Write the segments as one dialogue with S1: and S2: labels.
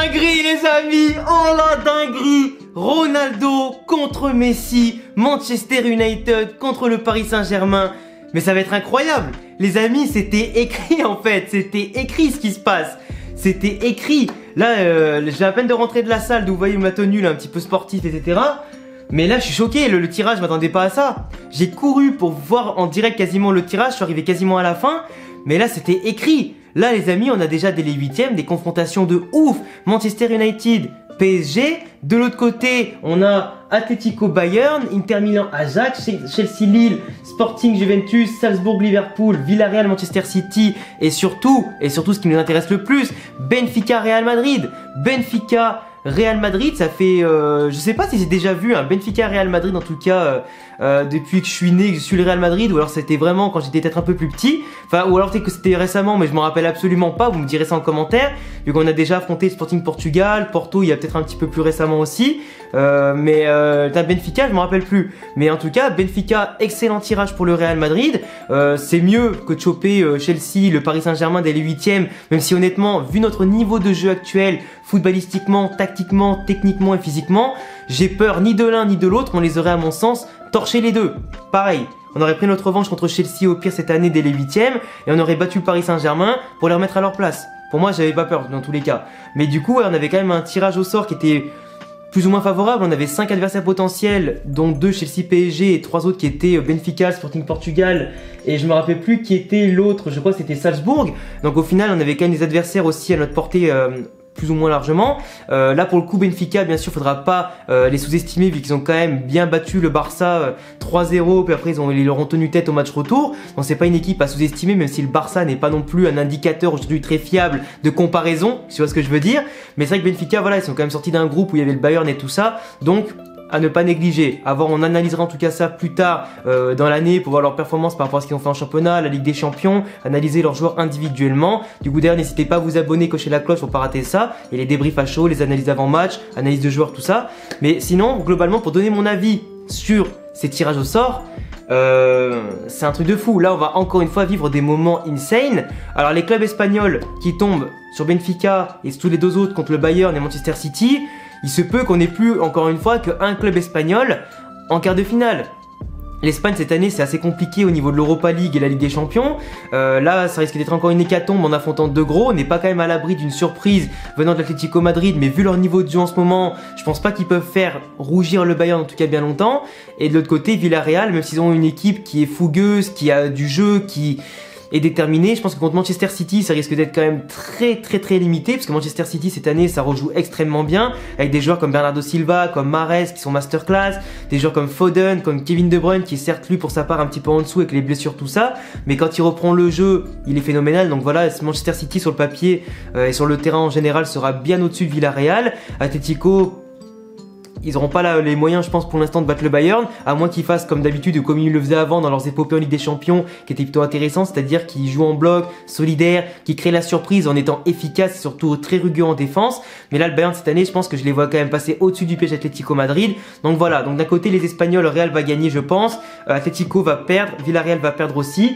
S1: dinguerie les amis, oh la dinguerie. Ronaldo contre Messi, Manchester United contre le Paris Saint-Germain. Mais ça va être incroyable. Les amis, c'était écrit en fait, c'était écrit ce qui se passe. C'était écrit. Là, j'ai la peine de rentrer de la salle d'où vous voyez ma tenue là, un petit peu sportif, etc. Mais là, je suis choqué, le tirage, je m'attendais pas à ça. J'ai couru pour voir en direct quasiment le tirage, je suis arrivé quasiment à la fin. Mais là, c'était écrit. Là, les amis, on a déjà dès les huitièmes des confrontations de ouf. Manchester United, PSG. De l'autre côté, on a Atlético Bayern, Inter Milan Ajax, Chelsea Lille, Sporting Juventus, Salzbourg Liverpool, Villarreal Manchester City et surtout ce qui nous intéresse le plus, Benfica Real Madrid. Benfica Real Madrid, ça fait, je sais pas si j'ai déjà vu un Benfica Real Madrid en tout cas depuis que je suis né, que je suis le Real Madrid, ou alors c'était vraiment quand j'étais peut-être un peu plus petit, enfin ou alors peut-être que c'était récemment, mais je m'en rappelle absolument pas. Vous me direz ça en commentaire. Vu qu'on a déjà affronté Sporting Portugal, Porto, il y a peut-être un petit peu plus récemment aussi, mais t'as Benfica, je m'en rappelle plus. Mais en tout cas, Benfica, excellent tirage pour le Real Madrid. C'est mieux que de choper Chelsea, le Paris Saint-Germain dès les huitièmes, même si honnêtement, vu notre niveau de jeu actuel, footballistiquement, tactiquement, techniquement et physiquement, j'ai peur ni de l'un ni de l'autre. On les aurait à mon sens torché les deux. Pareil, on aurait pris notre revanche contre Chelsea au pire cette année dès les huitièmes et on aurait battu le Paris Saint-Germain pour les remettre à leur place. Pour moi, j'avais pas peur dans tous les cas. Mais du coup, ouais, on avait quand même un tirage au sort qui était plus ou moins favorable. On avait 5 adversaires potentiels, dont 2 Chelsea PSG et 3 autres qui étaient Benfica, Sporting Portugal et je me rappelle plus qui était l'autre, je crois que c'était Salzbourg. Donc au final, on avait quand même des adversaires aussi à notre portée plus ou moins largement. Là pour le coup Benfica, bien sûr faudra pas les sous-estimer vu qu'ils ont quand même bien battu le Barça 3-0, puis après ils leur ont tenu tête au match retour. Donc c'est pas une équipe à sous-estimer, même si le Barça n'est pas non plus un indicateur aujourd'hui très fiable de comparaison, si tu vois ce que je veux dire. Mais c'est vrai que Benfica, voilà, ils sont quand même sortis d'un groupe où il y avait le Bayern et tout ça, donc à ne pas négliger. On analysera en tout cas ça plus tard dans l'année pour voir leur performance par rapport à ce qu'ils ont fait en championnat, la Ligue des Champions, analyser leurs joueurs individuellement. Du coup d'ailleurs n'hésitez pas à vous abonner, cocher la cloche pour pas rater ça, et les débriefs à chaud, les analyses d'avant-match, analyse de joueurs, tout ça. Mais sinon globalement, pour donner mon avis sur ces tirages au sort, c'est un truc de fou. Là on va encore une fois vivre des moments insane. Alors les clubs espagnols qui tombent sur Benfica et tous les deux autres contre le Bayern et Manchester City, il se peut qu'on n'ait plus encore une fois qu'un club espagnol en quart de finale. L'Espagne cette année c'est assez compliqué au niveau de l'Europa League et la Ligue des Champions. Là ça risque d'être encore une hécatombe en affrontant deux gros. On n'est pas quand même à l'abri d'une surprise venant de l'Atlético Madrid, mais vu leur niveau de jeu en ce moment, je pense pas qu'ils peuvent faire rougir le Bayern en tout cas bien longtemps. Et de l'autre côté Villarreal, même s'ils ont une équipe qui est fougueuse, qui a du jeu, qui est déterminé, je pense que contre Manchester City ça risque d'être quand même très limité, parce que Manchester City cette année ça rejoue extrêmement bien avec des joueurs comme Bernardo Silva, comme Mahrez qui sont masterclass, des joueurs comme Foden, comme Kevin De Bruyne qui est certes lui pour sa part un petit peu en dessous avec les blessures tout ça, mais quand il reprend le jeu il est phénoménal. Donc voilà, Manchester City sur le papier et sur le terrain en général sera bien au-dessus de Villarreal. Atlético, ils n'auront pas les moyens, je pense, pour l'instant de battre le Bayern, à moins qu'ils fassent comme d'habitude ou comme ils le faisaient avant dans leurs épopées en Ligue des Champions, qui étaient plutôt intéressants, c'est-à-dire qu'ils jouent en bloc, solidaire, qui créent la surprise en étant efficaces et surtout très rugueux en défense. Mais là, le Bayern cette année, je pense que je les vois quand même passer au-dessus du PSG Atlético Madrid. Donc voilà, donc d'un côté les Espagnols, le Real va gagner, je pense, Atlético va perdre, Villarreal va perdre aussi.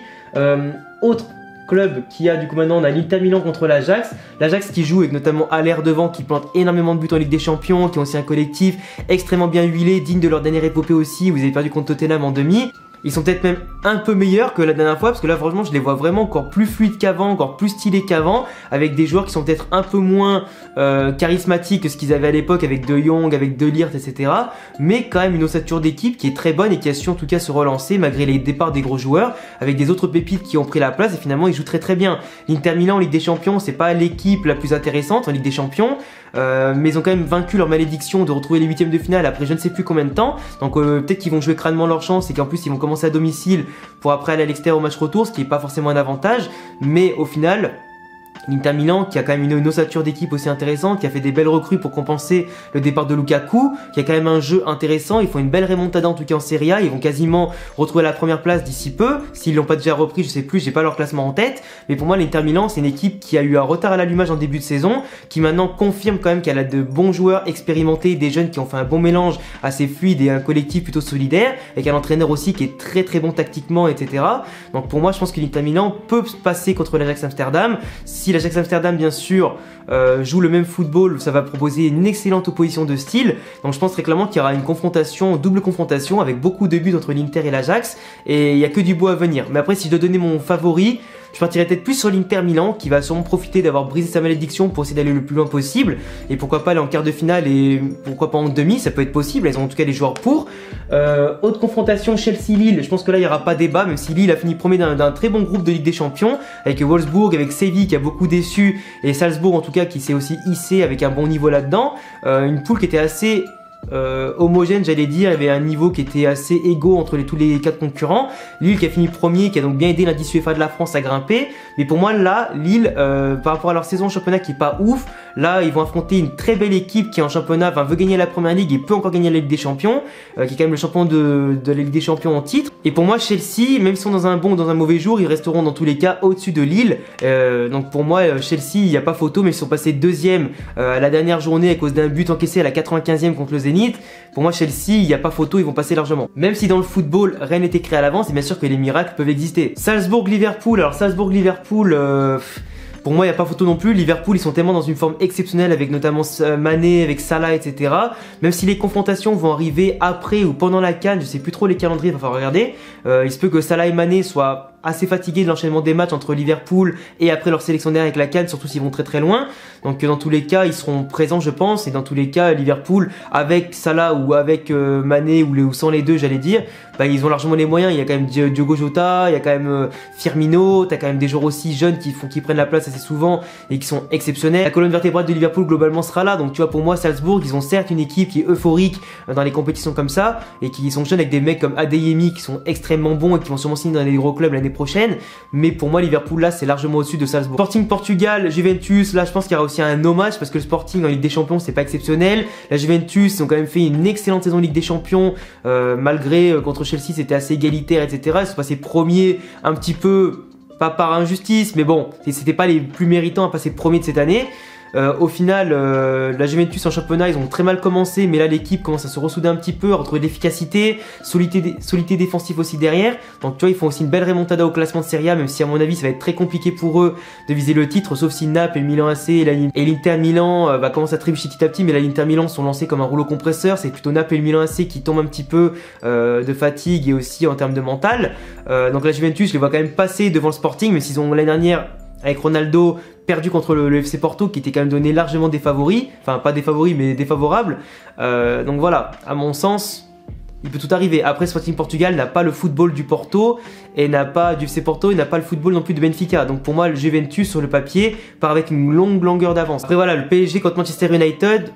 S1: Autre club qui a du coup maintenant, on a l'Inter Milan contre l'Ajax. L'Ajax qui joue avec notamment Haller devant, qui plante énormément de buts en Ligue des Champions, qui ont aussi un collectif extrêmement bien huilé, digne de leur dernière épopée aussi. Vous avez perdu contre Tottenham en demi. Ils sont peut-être même un peu meilleurs que la dernière fois, parce que là franchement je les vois vraiment encore plus fluides qu'avant, encore plus stylés qu'avant, avec des joueurs qui sont peut-être un peu moins charismatiques que ce qu'ils avaient à l'époque avec De Jong, avec De Ligt, etc. Mais quand même une ossature d'équipe qui est très bonne et qui a su en tout cas se relancer malgré les départs des gros joueurs, avec des autres pépites qui ont pris la place et finalement ils jouent très bien. L'Inter Milan en Ligue des Champions, c'est pas l'équipe la plus intéressante en Ligue des Champions, mais ils ont quand même vaincu leur malédiction de retrouver les huitièmes de finale après je ne sais plus combien de temps. Donc peut-être qu'ils vont jouer crânement leur chance et qu'en plus ils vont commencer à domicile pour après aller à l'extérieur au match retour, ce qui n'est pas forcément un avantage. Mais au final, l'Inter Milan qui a quand même une ossature d'équipe aussi intéressante, qui a fait des belles recrues pour compenser le départ de Lukaku, qui a quand même un jeu intéressant. Ils font une belle remontada en tout cas en Serie A, ils vont quasiment retrouver la première place d'ici peu, s'ils l'ont pas déjà repris je sais plus, j'ai pas leur classement en tête. Mais pour moi l'Inter Milan c'est une équipe qui a eu un retard à l'allumage en début de saison, qui maintenant confirme quand même qu'elle a de bons joueurs expérimentés, des jeunes qui ont fait un bon mélange assez fluide et un collectif plutôt solidaire, avec un entraîneur aussi qui est très bon tactiquement, etc. Donc pour moi je pense que l'Inter Milan peut passer contre l'Ajax Amsterdam si si l'Ajax Amsterdam bien sûr joue le même football, ça va proposer une excellente opposition de style. Donc je pense très clairement qu'il y aura une confrontation, double confrontation avec beaucoup de buts entre l'Inter et l'Ajax, et il n'y a que du beau à venir. Mais après, si je dois donner mon favori, je partirais peut-être plus sur l'Inter Milan, qui va sûrement profiter d'avoir brisé sa malédiction pour essayer d'aller le plus loin possible, et pourquoi pas aller en quart de finale et pourquoi pas en demi, ça peut être possible, ils ont en tout cas les joueurs pour. Autre confrontation, Chelsea-Lille, je pense que là il n'y aura pas débat, même si Lille a fini premier d'un très bon groupe de Ligue des Champions, avec Wolfsburg, avec Séville qui a beaucoup déçu, et Salzbourg en tout cas qui s'est aussi hissé avec un bon niveau là-dedans. Une poule qui était assez homogène, j'allais dire, il y avait un niveau qui était assez égaux entre tous les 4 concurrents. Lille qui a fini premier, qui a donc bien aidé l'indice UEFA de la France à grimper, mais pour moi là, Lille, par rapport à leur saison en championnat qui est pas ouf, là ils vont affronter une très belle équipe qui en championnat veut gagner la première ligue et peut encore gagner la Ligue des Champions, qui est quand même le champion de la Ligue des Champions en titre. Et pour moi Chelsea, même s'ils sont dans un bon ou dans un mauvais jour, ils resteront dans tous les cas au-dessus de Lille. Donc pour moi Chelsea, il n'y a pas photo, mais ils sont passés deuxième à la dernière journée à cause d'un but encaissé à la 95e contre le Zénith. Pour moi Chelsea, il n'y a pas photo, ils vont passer largement. Même si dans le football rien n'est écrit à l'avance, et bien sûr que les miracles peuvent exister. Salzbourg-Liverpool, alors Salzbourg-Liverpool, pour moi il n'y a pas photo non plus. Liverpool, ils sont tellement dans une forme exceptionnelle avec notamment Mané, avec Salah, etc. Même si les confrontations vont arriver après ou pendant la CAN, je sais plus trop les calendriers, il va falloir regarder. Il se peut que Salah et Mané soient assez fatigués de l'enchaînement des matchs entre Liverpool et après leur sélectionnaire avec la CAN, surtout s'ils vont très très loin. Donc dans tous les cas, ils seront présents je pense, et dans tous les cas, Liverpool avec Salah ou avec Mané ou sans les deux, j'allais dire, bah, ils ont largement les moyens. Il y a quand même Diogo Jota, il y a quand même Firmino, t'as quand même des joueurs aussi jeunes qui prennent la place assez souvent et qui sont exceptionnels. La colonne vertébrale de Liverpool globalement sera là, donc tu vois, pour moi Salzbourg, ils ont certes une équipe qui est euphorique dans les compétitions comme ça et qui sont jeunes avec des mecs comme Adeyemi qui sont extrêmement bons et qui vont sûrement signer dans les gros clubs l'année prochaine, mais pour moi Liverpool là c'est largement au-dessus de Salzbourg. Sporting Portugal, Juventus, là je pense qu'il y aura aussi un no match parce que le Sporting en Ligue des Champions c'est pas exceptionnel. La Juventus ils ont quand même fait une excellente saison en Ligue des Champions, malgré contre Chelsea c'était assez égalitaire, etc. Ils sont passés premiers un petit peu, pas par injustice, mais bon, c'était pas les plus méritants à passer premier de cette année. Au final, la Juventus en championnat, ils ont très mal commencé, mais là l'équipe commence à se ressouder un petit peu, à retrouver de l'efficacité, solidité défensive aussi derrière. Donc tu vois, ils font aussi une belle remontada au classement de Serie A, même si à mon avis ça va être très compliqué pour eux de viser le titre, sauf si Naples et Milan AC et l'Inter Milan va commencer à trébucher petit à petit, mais là l'Inter Milan sont lancés comme un rouleau compresseur. C'est plutôt Naples et le Milan AC qui tombent un petit peu de fatigue et aussi en termes de mental. Donc la Juventus, je les vois quand même passer devant le Sporting, mais s'ils ont l'année dernière avec Ronaldo perdu contre le FC Porto qui était quand même donné largement des favoris, enfin pas des favoris mais défavorable. Donc voilà, à mon sens il peut tout arriver. Après Sporting Portugal n'a pas le football du Porto et n'a pas du FC Porto, il n'a pas le football non plus de Benfica. Donc pour moi le Juventus sur le papier part avec une longue longueur d'avance. Après voilà, le PSG contre Manchester United,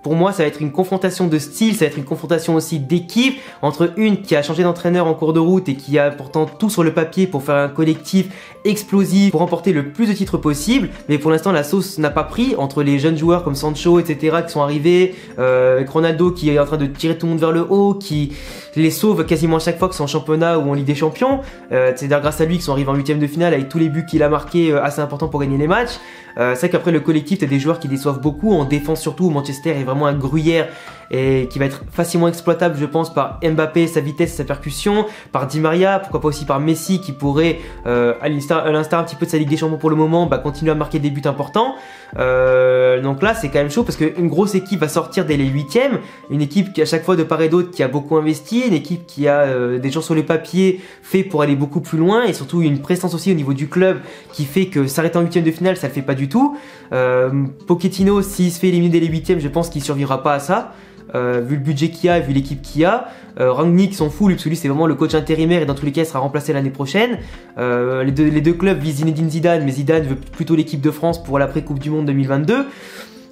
S1: pour moi, ça va être une confrontation de style, ça va être une confrontation aussi d'équipe entre une qui a changé d'entraîneur en cours de route et qui a pourtant tout sur le papier pour faire un collectif explosif, pour remporter le plus de titres possible. Mais pour l'instant, la sauce n'a pas pris entre les jeunes joueurs comme Sancho, etc. qui sont arrivés, avec Ronaldo qui est en train de tirer tout le monde vers le haut, qui les sauve quasiment à chaque fois que c'est en championnat ou en Ligue des Champions. C'est d'ailleurs grâce à lui qu'ils sont arrivés en 8ème de finale avec tous les buts qu'il a marqués assez importants pour gagner les matchs. C'est vrai qu'après le collectif, t'as des joueurs qui déçoivent beaucoup, en défense surtout. Manchester est vraiment un gruyère et qui va être facilement exploitable je pense par Mbappé, sa vitesse, sa percussion, par Di Maria, pourquoi pas aussi par Messi qui pourrait, à l'instar un petit peu de sa Ligue des Champions pour le moment, continuer à marquer des buts importants. Donc là c'est quand même chaud parce qu'une grosse équipe va sortir dès les 8ème, une équipe qui à chaque fois de part et d'autre qui a beaucoup investi, une équipe qui a des gens sur le papier fait pour aller beaucoup plus loin et surtout une prestance aussi au niveau du club qui fait que s'arrêter en 8ème de finale ça le fait pas du tout. Pochettino s'il se fait éliminer dès les 8ème je pense qu'il survivra pas à ça. Vu le budget qu'il y a, vu l'équipe qu'il y a, Rangnick s'en fout lui parce que lui c'est vraiment le coach intérimaire et dans tous les cas il sera remplacé l'année prochaine. Les deux clubs visent Zinedine Zidane, mais Zidane veut plutôt l'équipe de France pour l'après Coupe du Monde 2022.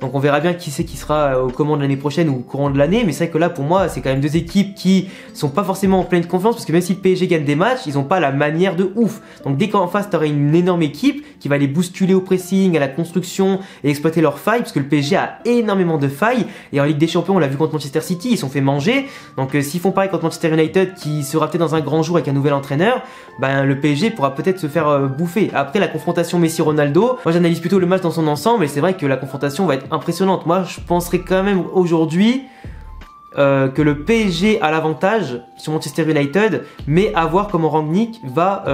S1: Donc on verra bien qui c'est qui sera aux commandes l'année prochaine ou au courant de l'année, mais c'est vrai que là pour moi c'est quand même deux équipes qui sont pas forcément en pleine confiance parce que même si le PSG gagne des matchs, ils ont pas la manière de ouf. Donc dès qu'en face t'auras une énorme équipe qui va les bousculer au pressing, à la construction et exploiter leurs failles, parce que le PSG a énormément de failles et en Ligue des Champions on l'a vu contre Manchester City, ils se sont fait manger. Donc s'ils font pareil contre Manchester United qui sera peut-être dans un grand jour avec un nouvel entraîneur, le PSG pourra peut-être se faire bouffer. Après la confrontation Messi-Ronaldo, moi j'analyse plutôt le match dans son ensemble et c'est vrai que la confrontation va être impressionnante. Moi je penserais quand même aujourd'hui que le PSG a l'avantage sur Manchester United, mais à voir comment Rangnick va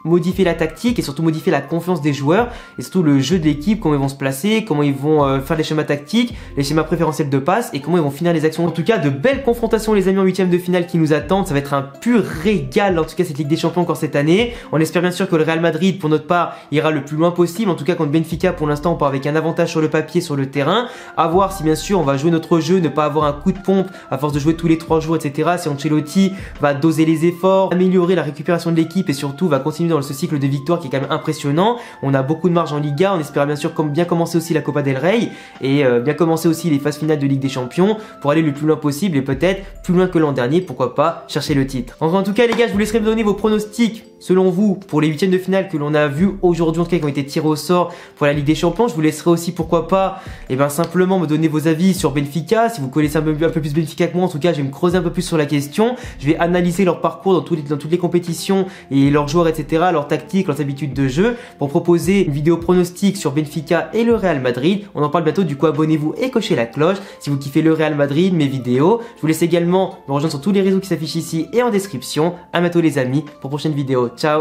S1: modifier la tactique et surtout modifier la confiance des joueurs et surtout le jeu de l'équipe, comment ils vont se placer, comment ils vont faire les schémas tactiques, les schémas préférentiels de passe et comment ils vont finir les actions. En tout cas, de belles confrontations les amis en huitième de finale qui nous attendent. Ça va être un pur régal en tout cas cette Ligue des Champions encore cette année. On espère bien sûr que le Real Madrid pour notre part ira le plus loin possible. En tout cas contre Benfica pour l'instant on part avec un avantage sur le papier, sur le terrain. À voir si bien sûr on va jouer notre jeu, ne pas avoir un coup de pompe à force de jouer tous les 3 jours etc. Si Ancelotti va doser les efforts, améliorer la récupération de l'équipe et surtout va continuer dans ce cycle de victoire qui est quand même impressionnant. On a beaucoup de marge en Liga, on espère bien sûr bien commencer aussi la Copa del Rey et bien commencer aussi les phases finales de Ligue des Champions pour aller le plus loin possible et peut-être plus loin que l'an dernier, pourquoi pas chercher le titre. En tout cas les gars, je vous laisserai me donner vos pronostics selon vous pour les huitièmes de finale que l'on a vu aujourd'hui, en tout cas qui ont été tirés au sort pour la Ligue des Champions. Je vous laisserai aussi pourquoi pas simplement me donner vos avis sur Benfica. Si vous connaissez un peu plus Benfica que moi, en tout cas je vais me creuser un peu plus sur la question. Je vais analyser leur parcours dans toutes les compétitions et leurs joueurs etc, leurs tactiques, leurs habitudes de jeu pour proposer une vidéo pronostic sur Benfica et le Real Madrid. On en parle bientôt, du coup abonnez-vous et cochez la cloche si vous kiffez le Real Madrid, mes vidéos. Je vous laisse également me rejoindre sur tous les réseaux qui s'affichent ici et en description. À bientôt les amis pour prochaine vidéo. Ciao.